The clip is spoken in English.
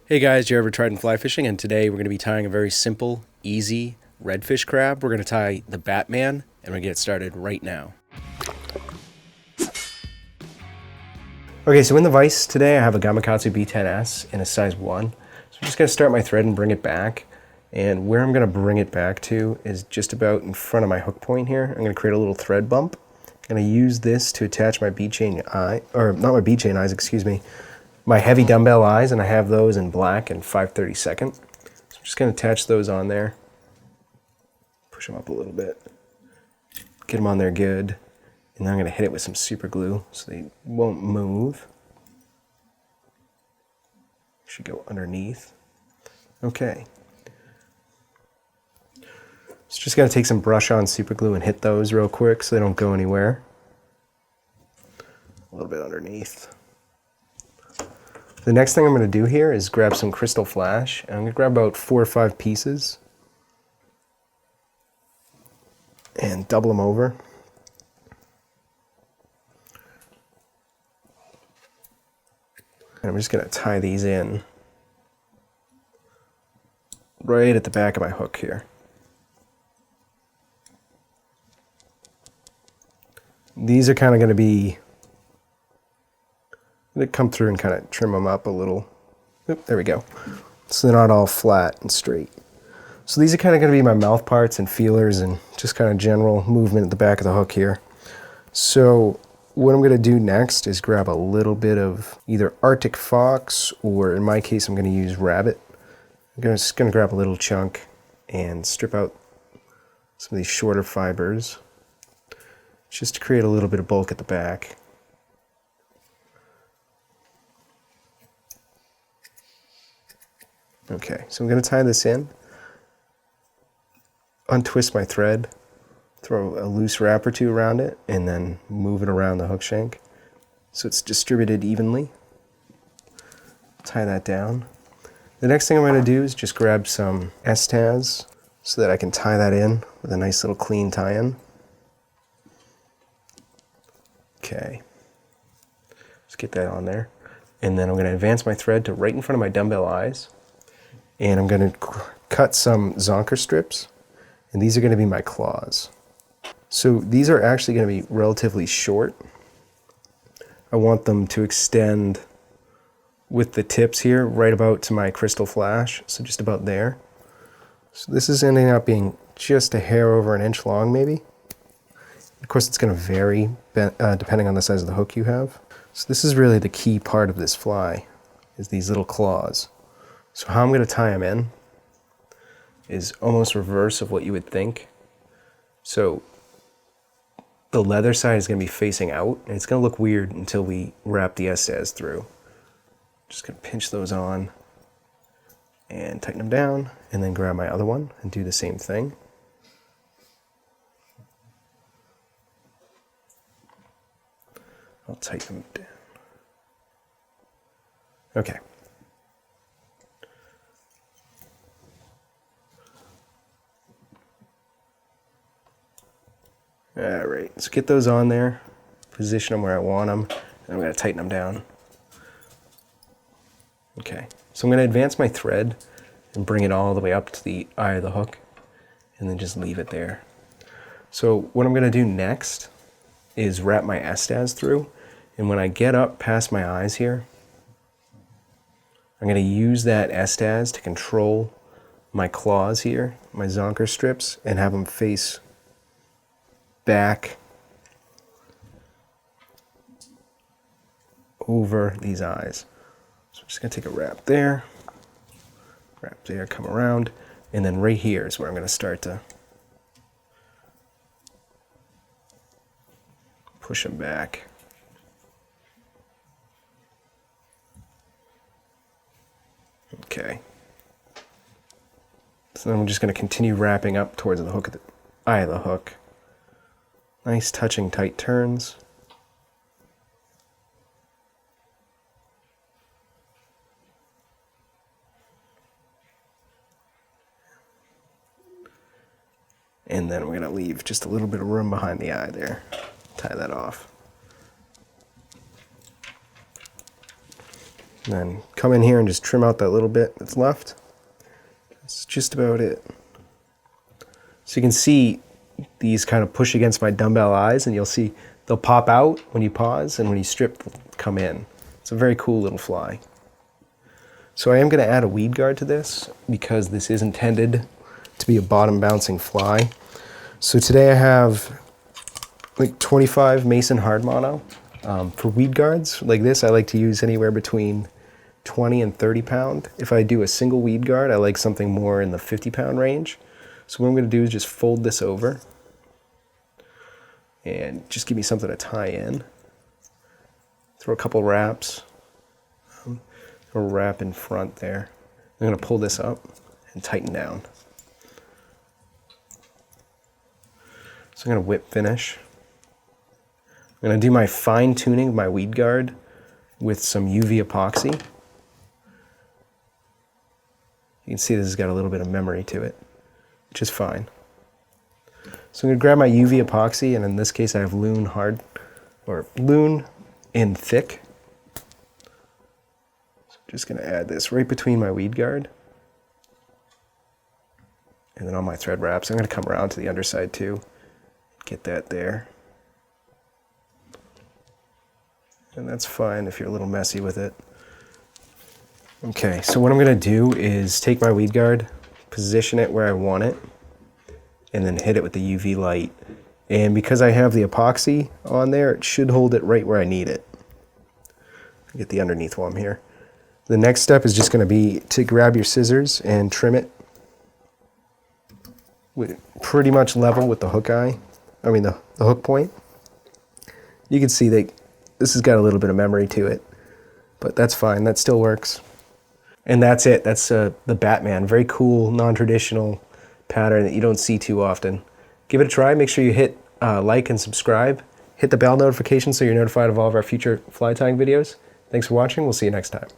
Hey guys, you ever tried fly fishing? And today we're going to be tying a very simple, easy redfish crab. We're going to tie the Batman, and we're going to get started right now. Okay, so in the vise today I have a Gamakatsu B10S in a size 1. So I'm just going to start my thread and bring it back. And where I'm going to bring it back to is just about in front of my hook point here. I'm going to create a little thread bump. I'm going to use this to attach my bead chain eye, or not my bead chain eyes, excuse me, my heavy dumbbell eyes, and I have those in black and 5/32. So I'm just going to attach those on there. Push them up a little bit. Get them on there good. And then I'm going to hit it with some super glue so they won't move. Should go underneath. Okay. So just got to take some brush on super glue and hit those real quick so they don't go anywhere. A little bit underneath. The next thing I'm going to do here is grab some crystal flash, and I'm going to grab about 4 or 5 pieces and double them over. And I'm just going to tie these in right at the back of my hook here. These are kind of going to be, I'm going to come through and kind of trim them up a little. Oop, there we go. So they're not all flat and straight. So these are kind of going to be my mouth parts and feelers and just kind of general movement at the back of the hook here. So what I'm going to do next is grab a little bit of either Arctic Fox, or in my case I'm going to use Rabbit. I'm just going to grab a little chunk and strip out some of these shorter fibers just to create a little bit of bulk at the back. Okay, so I'm going to tie this in, untwist my thread, throw a loose wrap or two around it, and then move it around the hook shank so it's distributed evenly. Tie that down. The next thing I'm going to do is just grab some Estaz so that I can tie that in with a nice little clean tie-in. Okay, just get that on there. And then I'm going to advance my thread to right in front of my dumbbell eyes. And I'm going to cut some zonker strips. And these are going to be my claws. So these are actually going to be relatively short. I want them to extend with the tips here right about to my crystal flash. So just about there. So this is ending up being just a hair over an inch long maybe. Of course, it's going to vary depending on the size of the hook you have. So this is really the key part of this fly, is these little claws. So how I'm going to tie them in is almost reverse of what you would think. So the leather side is going to be facing out, and it's going to look weird until we wrap the Estaz through. Just going to pinch those on and tighten them down, and then grab my other one and do the same thing. I'll tighten them down. Okay. All right, so get those on there, position them where I want them, and I'm going to tighten them down. Okay, so I'm going to advance my thread and bring it all the way up to the eye of the hook, and then just leave it there. So what I'm going to do next is wrap my Estaz through, and when I get up past my eyes here, I'm going to use that Estaz to control my claws here, my zonker strips, and have them face back over these eyes. So I'm just going to take a wrap there, come around, and then right here is where I'm going to start to push them back. Okay. So then I'm just going to continue wrapping up towards the hook, at the eye of the hook. Nice touching tight turns. And then we're going to leave just a little bit of room behind the eye there. Tie that off. And then come in here and just trim out that little bit that's left. That's just about it. So you can see these kind of push against my dumbbell eyes, and you'll see they'll pop out when you pause, and when you strip, they'll come in. It's a very cool little fly. So I am going to add a weed guard to this because this is intended to be a bottom bouncing fly. So today I have like 25 Mason hard mono. For weed guards like this, I like to use anywhere between 20 and 30 pound. If I do a single weed guard, I like something more in the 50 pound range. So what I'm going to do is just fold this over and just give me something to tie in. Throw a couple wraps, a wrap in front there. I'm going to pull this up and tighten down. So I'm going to whip finish. I'm going to do my fine tuning of my weed guard with some UV epoxy. You can see this has got a little bit of memory to it, which is fine. So I'm going to grab my UV epoxy, and in this case I have Loon hard, or Loon in thick. So I'm just going to add this right between my weed guard. And then on my thread wraps, I'm going to come around to the underside too. Get that there. And that's fine if you're a little messy with it. Okay, so what I'm going to do is take my weed guard, position it where I want it, and then hit it with the UV light. And because I have the epoxy on there, it should hold it right where I need it. Get the underneath while I'm here. The next step is just going to be to grab your scissors and trim it with pretty much level with the hook eye. I mean the hook point. You can see that this has got a little bit of memory to it, but that's fine. That still works. And that's it. That's the Batman. Very cool, non-traditional pattern that you don't see too often. Give it a try. Make sure you hit like and subscribe. Hit the bell notification so you're notified of all of our future fly tying videos. Thanks for watching. We'll see you next time.